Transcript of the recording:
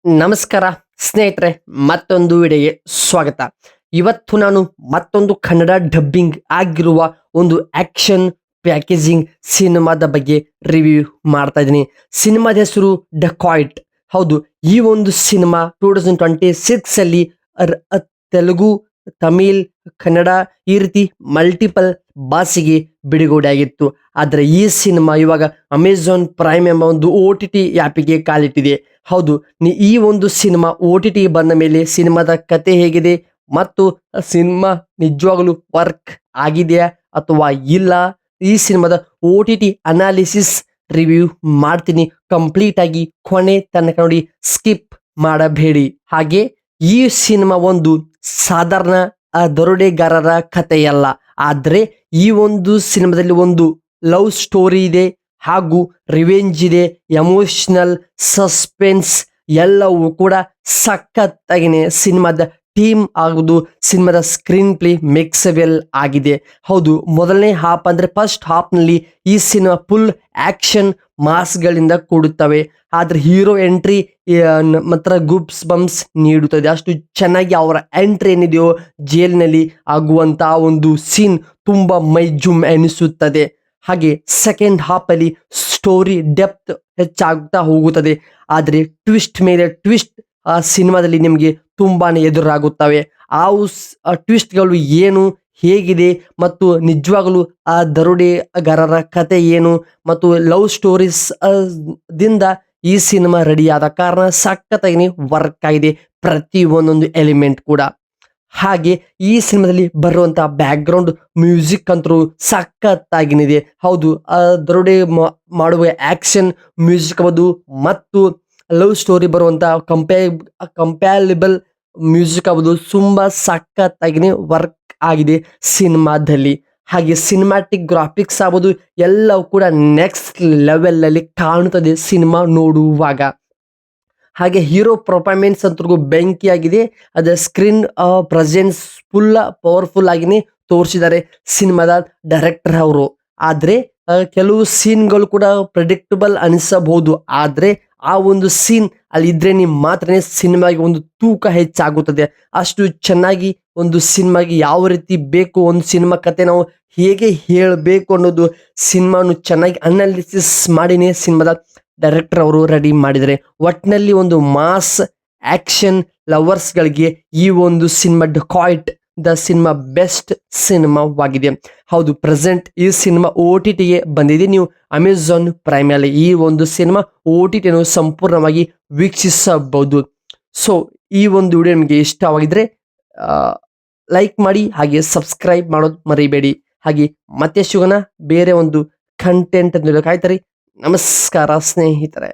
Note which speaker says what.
Speaker 1: ನಮಸ್ಕಾರ ಸ್ನೇಹಿತರೆ, ಮತ್ತೊಂದು ವಿಡಿಯೋಗೆ ಸ್ವಾಗತ. ಇವತ್ತು ನಾನು ಮತ್ತೊಂದು ಕನ್ನಡ ಡಬ್ಬಿಂಗ್ ಆಗಿರುವ ಒಂದು ಆಕ್ಷನ್ ಪ್ಯಾಕೇಜಿಂಗ್ ಸಿನಿಮಾದ ಬಗ್ಗೆ ರಿವ್ಯೂ ಮಾಡ್ತಾ ಇದ್ದೀನಿ. ಸಿನಿಮಾದ ಹೆಸರು ಡಕಾಯ್ಟ್. ಹೌದು, ಈ ಒಂದು ಸಿನಿಮಾ 2026 ಅಲ್ಲಿ ತೆಲುಗು, ತಮಿಳ್, ಕನ್ನಡ ಈ ರೀತಿ ಮಲ್ಟಿಪಲ್ ಭಾಷೆಗೆ ಬಿಡುಗಡೆಯಾಗಿತ್ತು. ಆದರೆ ಈ ಸಿನಿಮಾ ಇವಾಗ ಅಮೆಝಾನ್ ಪ್ರೈಮ್ ಎಂಬ ಒಂದು OTT ಆ್ಯಪಿಗೆ ಕಾಲಿಟ್ಟಿದೆ. ಹೌದು, ಈ ಒಂದು ಸಿನಿಮಾ OTT ಬಂದ ಮೇಲೆ ಸಿನಿಮಾದ ಕತೆ ಹೇಗಿದೆ ಮತ್ತು ಸಿನಿಮಾ ನಿಜವಾಗಲೂ ವರ್ಕ್ ಆಗಿದೆಯಾ ಅಥವಾ ಇಲ್ಲ, ಈ ಸಿನಿಮಾದ OTT ಅನಾಲಿಸಿಸ್ ರಿವ್ಯೂ ಮಾಡ್ತೀನಿ. ಕಂಪ್ಲೀಟ್ ಆಗಿ ಕೊನೆ ತನಕ ನೋಡಿ, ಸ್ಕಿಪ್ ಮಾಡಬೇಡಿ. ಹಾಗೆ ಈ ಸಿನಿಮಾ ಒಂದು ಸಾಧಾರಣ ದರೋಡೆಗಾರರ ಕಥೆಯಲ್ಲ, ಆದರೆ ಈ ಒಂದು ಸಿನಿಮಾದಲ್ಲಿ ಒಂದು ಲವ್ ಸ್ಟೋರಿ ಇದೆ, ಹಾಗೂ ರಿವೆಂಜ್ ಇದೆ, ಎಮೋಷನಲ್ ಸಸ್ಪೆನ್ಸ್ ಎಲ್ಲವೂ ಕೂಡ ಸಖತ್ತಾಗಿನೇ ಸಿನಿಮಾದ ಟೀಮ್ ಆಗುವುದು, ಸಿನಿಮಾದ ಸ್ಕ್ರೀನ್ ಪ್ಲೇ ಮಿಕ್ಸವೆಲ್ ಆಗಿದೆ. ಹೌದು, ಮೊದಲನೇ ಹಾಫ್ ಅಂದರೆ ಫಸ್ಟ್ ಹಾಫ್ನಲ್ಲಿ ಈ ಸಿನಿಮಾ ಫುಲ್ ಆ್ಯಕ್ಷನ್ ಮಾಸ್ಗಳಿಂದ ಕೂಡುತ್ತವೆ. ಆದರೆ ಹೀರೋ ಎಂಟ್ರಿ ಮಾತ್ರ ಗೂಪ್ಸ್ ಬಂಪ್ಸ್ ನೀಡುತ್ತದೆ. ಅಷ್ಟು ಚೆನ್ನಾಗಿ ಅವರ ಎಂಟ್ರಿ ಏನಿದೆಯೋ ಜೈಲಿನಲ್ಲಿ ಆಗುವಂಥ ಒಂದು ಸೀನ್ ತುಂಬ ಮೈಜುಮ್ ಎನಿಸುತ್ತದೆ. ಹಾಗೆ ಸೆಕೆಂಡ್ ಹಾಫಲ್ಲಿ ಸ್ಟೋರಿ ಡೆಪ್ತ್ ಹೆಚ್ಚಾಗ್ತಾ ಹೋಗುತ್ತದೆ. ಆದರೆ ಟ್ವಿಸ್ಟ್ ಮೇಲೆ ಟ್ವಿಸ್ಟ್ ಆ ಸಿನಿಮಾದಲ್ಲಿ ನಿಮಗೆ ತುಂಬಾ ಎದುರಾಗುತ್ತವೆ. ಆ ಟ್ವಿಸ್ಟ್ಗಳು ಏನು, ಹೇಗಿದೆ ಮತ್ತು ನಿಜವಾಗಲೂ ಆ ದರೋಡೆಗಾರರ ಕತೆ ಏನು ಮತ್ತು ಲವ್ ಸ್ಟೋರೀಸ್ ದಿಂದ ಈ ಸಿನಿಮಾ ರೆಡಿಯಾದ ಕಾರಣ ಸಖತ್ತಾಗಿ ವರ್ಕ್ ಆಗಿದೆ ಪ್ರತಿ ಒಂದೊಂದು ಎಲಿಮೆಂಟ್ ಕೂಡ. ಹಾಗೆ ಈ ಸಿನಿಮಾದಲ್ಲಿ ಬರುವಂತಹ ಬ್ಯಾಕ್ಗ್ರೌಂಡ್ ಮ್ಯೂಸಿಕ್ ಅಂತೂ ಸಖತ್ತಾಗಿನಿದೆ. ಹೌದು, ದರೋಡೆ ಮಾಡುವ ಆಕ್ಷನ್ ಮ್ಯೂಸಿಕ್ ಅದು ಮತ್ತು ಲವ್ ಸ್ಟೋರಿ ಬರುವಂಥ ಕಂಪ್ಯಾಲಿಬಲ್ ಮ್ಯೂಸಿಕ್ ಆಗೋದು ತುಂಬ ಸಖತ್ತಾಗಿ ವರ್ಕ್ ಆಗಿದೆ ಸಿನಿಮಾದಲ್ಲಿ. ಹಾಗೆ ಸಿನಿಮ್ಯಾಟಿಕ್ ಗ್ರಾಫಿಕ್ಸ್ ಆಗೋದು ಎಲ್ಲವೂ ಕೂಡ ನೆಕ್ಸ್ಟ್ ಲೆವೆಲಲ್ಲಿ ಕಾಣುತ್ತದೆ ಸಿನಿಮಾ ನೋಡುವಾಗ. ಹಾಗೆ ಹೀರೋ ಪರ್ಫಾರ್ಮೆನ್ಸ್ ಅಂತೂ ಬೆಂಕಿಯಾಗಿದೆ. ಅದರ ಸ್ಕ್ರೀನ್ ಪ್ರೆಸೆನ್ಸ್ ಫುಲ್ ಪವರ್ಫುಲ್ ಆಗಿನೇ ತೋರಿಸಿದ್ದಾರೆ ಸಿನಿಮಾದ ಡೈರೆಕ್ಟರ್ ಅವರು. ಆದರೆ ಕೆಲವು ಸೀನ್ಗಳು ಕೂಡ ಪ್ರೆಡಿಕ್ಟಬಲ್ ಅನಿಸಬಹುದು, ಆದರೆ ಆ ಒಂದು ಸೀನ್ ಅಲ್ಲಿ ಇದ್ರೆ ಮಾತ್ರನೇ ಸಿನಿಮಾಗೆ ಒಂದು ತೂಕ ಹೆಚ್ಚಾಗುತ್ತದೆ. ಅಷ್ಟು ಚೆನ್ನಾಗಿ ಒಂದು ಸಿನಿಮಾಗೆ ಯಾವ ರೀತಿ ಬೇಕು, ಒಂದು ಸಿನಿಮಾ ಕತೆ ನಾವು ಹೇಗೆ ಹೇಳಬೇಕು ಅನ್ನೋದು ಸಿನಿಮಾನು ಚೆನ್ನಾಗಿ ಅನಾಲಿಸಿಸ್ ಮಾಡಿನೇ ಸಿನಿಮಾದ ಡೈರೆಕ್ಟರ್ ಅವರು ರೆಡಿ ಮಾಡಿದ್ದಾರೆ. ಒಟ್ಟಿನಲ್ಲಿ ಒಂದು ಮಾಸ್ ಆಕ್ಷನ್ ಲವರ್ಸ್ಗಳಿಗೆ ಈ ಒಂದು ಸಿನಿಮಾ ಡಕಾಯ್ಟ್ ದ ಸಿನಿಮಾ ಬೆಸ್ಟ್ ಸಿನಿಮಾವಾಗಿದೆ. ಹೌದು, ಪ್ರೆಸೆಂಟ್ ಈ ಸಿನಿಮಾ OTTಗೆ ಬಂದಿದೆ. ನೀವು ಅಮೆಝಾನ್ ಪ್ರೈಮ್ ಅಲ್ಲಿ ಈ ಒಂದು ಸಿನಿಮಾ OTTಯನ್ನು ಸಂಪೂರ್ಣವಾಗಿ ವೀಕ್ಷಿಸಬಹುದು. ಸೊ ಈ ಒಂದು ವಿಡಿಯೋ ನಿಮಗೆ ಇಷ್ಟವಾಗಿದ್ರೆ ಲೈಕ್ ಮಾಡಿ, ಹಾಗೆ ಸಬ್ಸ್ಕ್ರೈಬ್ ಮಾಡೋದು ಮರಿಬೇಡಿ. ಹಾಗೆ ಮತ್ತೆ ಸಿಗೋಣ ಬೇರೆ ಒಂದು ಕಂಟೆಂಟ್ ಕಾಯ್ತಾರೆ. ನಮಸ್ಕಾರ ಸ್ನೇಹಿತರೆ.